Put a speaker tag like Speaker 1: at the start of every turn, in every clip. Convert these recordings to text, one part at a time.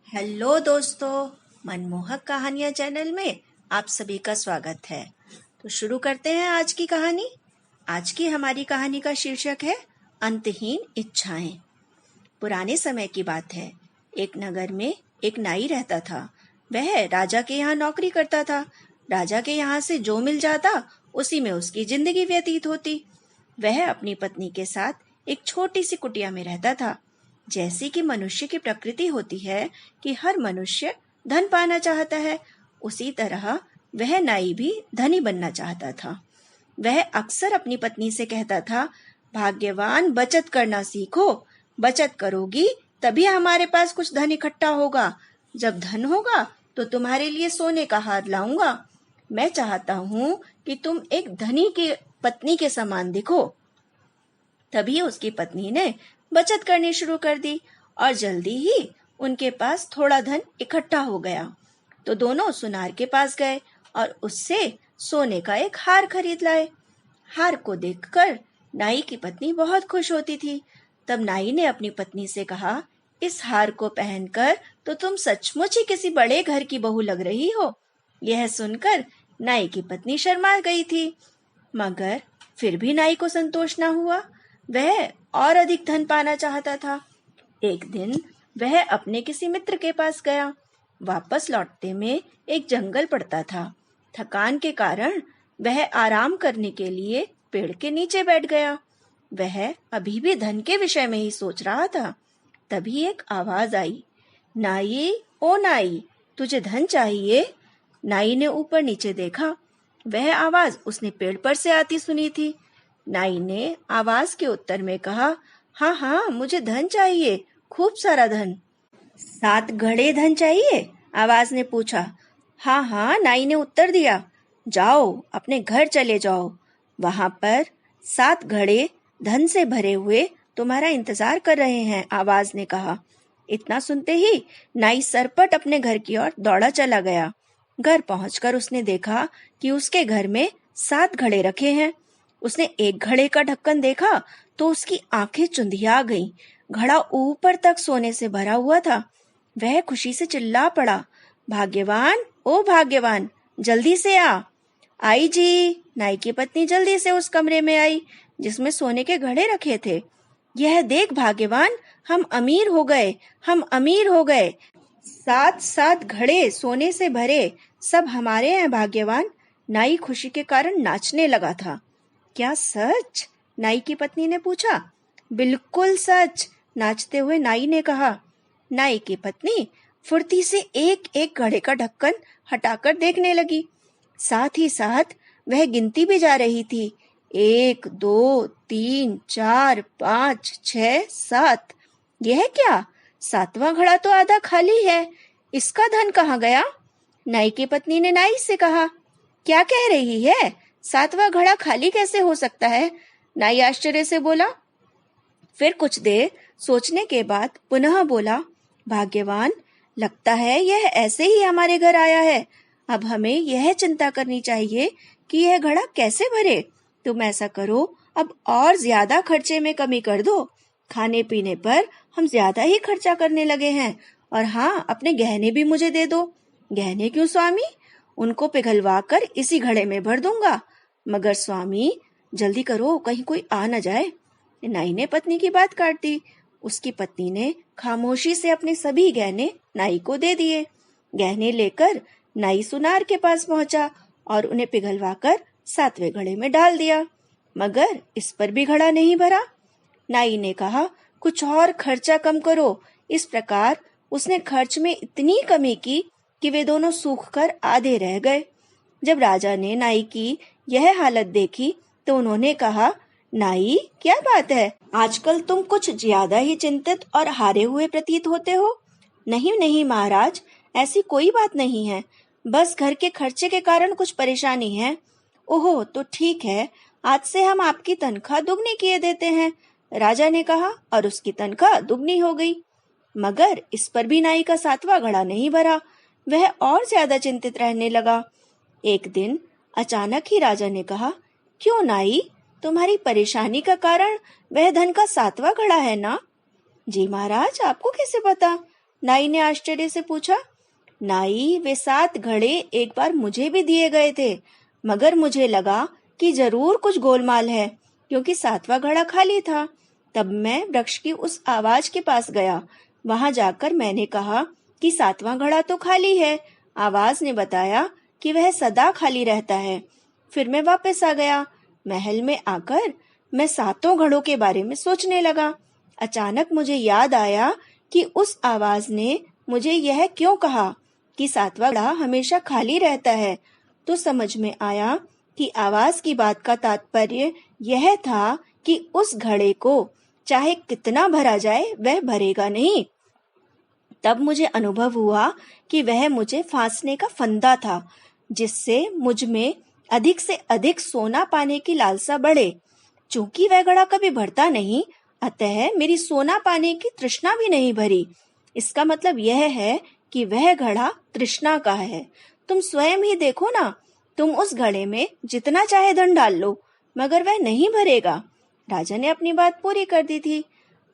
Speaker 1: Hello दोस्तों, मनमोहक कहानियाँ चैनल में आप सभी का स्वागत है। तो शुरू करते हैं आज की कहानी। आज की हमारी कहानी का शीर्षक है अंतहीन इच्छाएं। पुराने समय की बात है। एक नगर में एक नाई रहता था। वह राजा के यहाँ नौकरी करता था। राजा के यहाँ से जो मिल जाता उसी में उसकी जिंदगी व्यतीत होती। वह अपनी पत्नी के साथ एक छोटी सी कुटिया में रहता था। जैसी कि मनुष्य की प्रकृति होती है कि हर मनुष्य धन पाना चाहता है, उसी तरह वह नाई भी धनी बनना चाहता था। वह अक्सर अपनी पत्नी से कहता था, भाग्यवान, बचत करना सीखो। बचत करोगी तभी हमारे पास कुछ धन इकट्ठा होगा। जब धन होगा तो तुम्हारे लिए सोने का हार लाऊंगा। मैं चाहता हूँ कि तुम एक धनी की पत्नी के समान दिखो। तभी उसकी पत्नी ने बचत करनी शुरू कर दी और जल्दी ही उनके पास थोड़ा धन इकट्ठा हो गया। तो दोनों सुनार के पास गए और उससे सोने का एक हार खरीद लाए। हार को देखकर नाई की पत्नी बहुत खुश होती थी। तब नाई ने अपनी पत्नी से कहा, इस हार को पहनकर तो तुम सचमुच ही किसी बड़े घर की बहू लग रही हो। यह सुनकर नाई की पत्नी शर्मा गई थी, मगर फिर भी नाई को संतोष न हुआ। वह और अधिक धन पाना चाहता था। एक दिन वह अपने किसी मित्र के पास गया। वापस लौटते में एक जंगल पड़ता था। थकान के कारण वह आराम करने के लिए पेड़ के नीचे बैठ गया। वह अभी भी धन के विषय में ही सोच रहा था। तभी एक आवाज आई, नाई, ओ नाई, तुझे धन चाहिए? नाई ने ऊपर नीचे देखा। वह आवाज उसने पेड़ पर से आती सुनी थी। नाई ने आवाज के उत्तर में कहा, हाँ हाँ, मुझे धन चाहिए, खूब सारा धन। 7 घड़े धन चाहिए? आवाज ने पूछा। हाँ हाँ, नाई ने उत्तर दिया। जाओ, अपने घर चले जाओ। वहां पर 7 घड़े धन से भरे हुए तुम्हारा इंतजार कर रहे हैं, आवाज ने कहा। इतना सुनते ही नाई सरपट अपने घर की ओर दौड़ा चला गया। घर पहुंचकर उसने देखा कि उसके घर में 7 घड़े रखे हैं। उसने एक घड़े का ढक्कन देखा तो उसकी आंखें चुंधिया गईं। घड़ा ऊपर तक सोने से भरा हुआ था। वह खुशी से चिल्ला पड़ा, भाग्यवान, ओ भाग्यवान, जल्दी से आ। आई जी। नाई की पत्नी जल्दी से उस कमरे में आई जिसमें सोने के घड़े रखे थे। यह देख भाग्यवान, हम अमीर हो गए, हम अमीर हो गए। 7 घड़े सोने से भरे, सब हमारे हैं भाग्यवान। नाई खुशी के कारण नाचने लगा था। क्या सच? नाई की पत्नी ने पूछा। बिल्कुल सच, नाचते हुए नाई ने कहा। नाई की पत्नी फुर्ती से एक एक घड़े का ढक्कन हटाकर देखने लगी। साथ ही साथ वह गिनती भी जा रही थी। 1, 2, 3, 4, 5, 6, 7। यह क्या? 7वां घड़ा तो आधा खाली है। इसका धन कहाँ गया? नाई की पत्नी ने नाई से कहा। क्या कह रही है? 7वां घड़ा खाली कैसे हो सकता है? नाई आश्चर्य से बोला। फिर कुछ देर सोचने के बाद पुनः बोला, भाग्यवान, लगता है यह ऐसे ही हमारे घर आया है। अब हमें यह चिंता करनी चाहिए कि यह घड़ा कैसे भरे। तुम ऐसा करो, अब और ज्यादा खर्चे में कमी कर दो। खाने पीने पर हम ज्यादा ही खर्चा करने लगे हैं। और हाँ, अपने गहने भी मुझे दे दो। गहने क्यों स्वामी? उनको पिघलवा कर इसी घड़े में भर दूंगा। मगर स्वामी, जल्दी करो, कहीं कोई आ न जाए। नाई ने पत्नी की बात काट दी। उसकी पत्नी ने खामोशी से अपने सभी गहने नाई को दे दिए। गहने लेकर नाई सुनार के पास पहुंचा और उन्हें पिघलवाकर 7वें घड़े में डाल दिया। मगर इस पर भी घड़ा नहीं भरा। नाई ने कहा, कुछ और खर्चा कम करो। इस प्रकार उसने खर्च में इतनी कमी की कि वे दोनों सूखकर आधे रह गए। जब राजा ने नाई की यह हालत देखी तो उन्होंने कहा, नाई, क्या बात है? आजकल तुम कुछ ज्यादा ही चिंतित और हारे हुए प्रतीत होते हो। नहीं नहीं महाराज, ऐसी कोई बात नहीं है। बस घर के खर्चे के कारण कुछ परेशानी है। ओहो, तो ठीक है, आज से हम आपकी तनख्वाह दुगनी किए देते हैं, राजा ने कहा। और उसकी तनख्वाह दुगनी हो गई। मगर इस पर भी नाई का 7वां घड़ा नहीं भरा। वह और ज्यादा चिंतित रहने लगा। एक दिन अचानक ही राजा ने कहा, क्यों नाई, तुम्हारी परेशानी का कारण वह धन का 7वां घड़ा है ना? जी महाराज, आपको कैसे पता? नाई ने आश्चर्य से पूछा। नाई, वे 7 घड़े एक बार मुझे भी दिए गए थे, मगर मुझे लगा कि जरूर कुछ गोलमाल है, क्योंकि 7वां घड़ा खाली था। तब मैं वृक्ष की उस आवाज के पास गया। वहां जाकर मैंने कहा कि 7वां घड़ा तो खाली है। आवाज ने बताया कि वह सदा खाली रहता है। फिर मैं वापस आ गया। महल में आकर मैं 7 घड़ों के बारे में सोचने लगा। अचानक मुझे याद आया कि उस आवाज ने मुझे यह क्यों कहा कि 7वां घड़ा हमेशा खाली रहता है। तो समझ में आया कि आवाज की बात का तात्पर्य यह था कि उस घड़े को चाहे कितना भरा जाए वह भरेगा नहीं। तब मुझे अनुभव हुआ कि वह मुझे फांसने का फंदा था, जिससे मुझ में अधिक से अधिक सोना पाने की लालसा बढ़े। चूंकि वह घड़ा कभी भरता नहीं, अतः मेरी सोना पाने की तृष्णा भी नहीं भरी। इसका मतलब यह है कि वह घड़ा तृष्णा का है। तुम स्वयं ही देखो ना, तुम उस घड़े में जितना चाहे धन डाल लो, मगर वह नहीं भरेगा। राजा ने अपनी बात पूरी कर दी थी।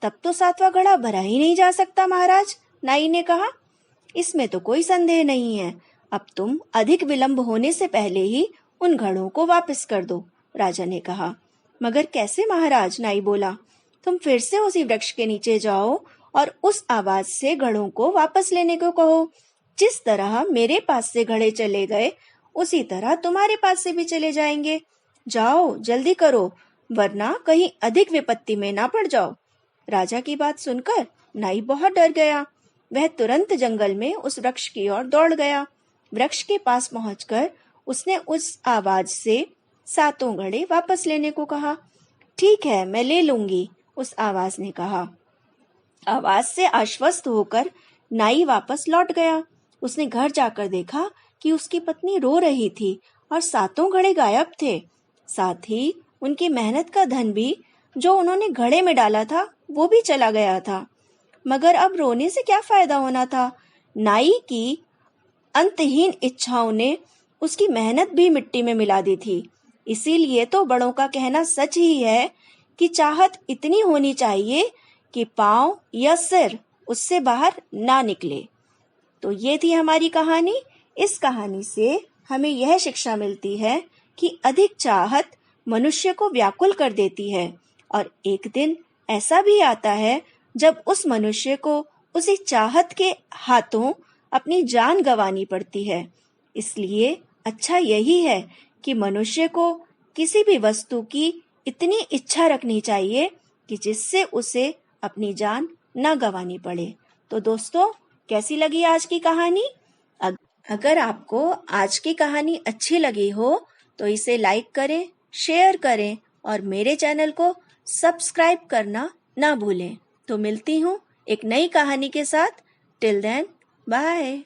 Speaker 1: तब तो 7वां घड़ा भरा ही नहीं जा सकता महाराज, नाई ने कहा। इसमें तो कोई संदेह नहीं है। अब तुम अधिक विलंब होने से पहले ही उन घड़ों को वापस कर दो, राजा ने कहा। मगर कैसे महाराज, नाई बोला। तुम फिर से उसी वृक्ष के नीचे जाओ और उस आवाज से घड़ों को वापस लेने को कहो। जिस तरह मेरे पास से घड़े चले गए, उसी तरह तुम्हारे पास से भी चले जाएंगे। जाओ, जल्दी करो, वरना कहीं अधिक विपत्ति में ना पड़ जाओ। राजा की बात सुनकर नाई बहुत डर गया। वह तुरंत जंगल में उस वृक्ष की ओर दौड़ गया। वृक्ष के पास पहुंचकर उसने उस आवाज से 7 घड़े वापस लेने को कहा। ठीक है, मैं ले लूंगी, उस आवाज ने कहा। आवाज से आश्वस्त होकर नाई वापस लौट गया। उसने घर जाकर देखा कि उसकी पत्नी रो रही थी और 7 घड़े गायब थे। साथ ही उनकी मेहनत का धन भी, जो उन्होंने घड़े में डाला था, वो भी चला गया था। मगर अब रोने से क्या फायदा होना था। नाई की अंतहीन इच्छाओं ने उसकी मेहनत भी मिट्टी में मिला दी थी। इसीलिए तो बड़ों का कहना सच ही है कि चाहत इतनी होनी चाहिए कि पांव या सिर उससे बाहर ना निकले। तो ये थी हमारी कहानी। इस कहानी से हमें यह शिक्षा मिलती है कि अधिक चाहत मनुष्य को व्याकुल कर देती है, और एक दिन ऐसा भी आता है जब उस मनुष्य को उसी चाहत के हाथों अपनी जान गंवानी पड़ती है। इसलिए अच्छा यही है कि मनुष्य को किसी भी वस्तु की इतनी इच्छा रखनी चाहिए कि जिससे उसे अपनी जान न गंवानी पड़े। तो दोस्तों, कैसी लगी आज की कहानी? अगर आपको आज की कहानी अच्छी लगी हो तो इसे लाइक करें, शेयर करें और मेरे चैनल को सब्सक्राइब करना ना भूलें। तो मिलती हूँ एक नई कहानी के साथ। Till then, bye.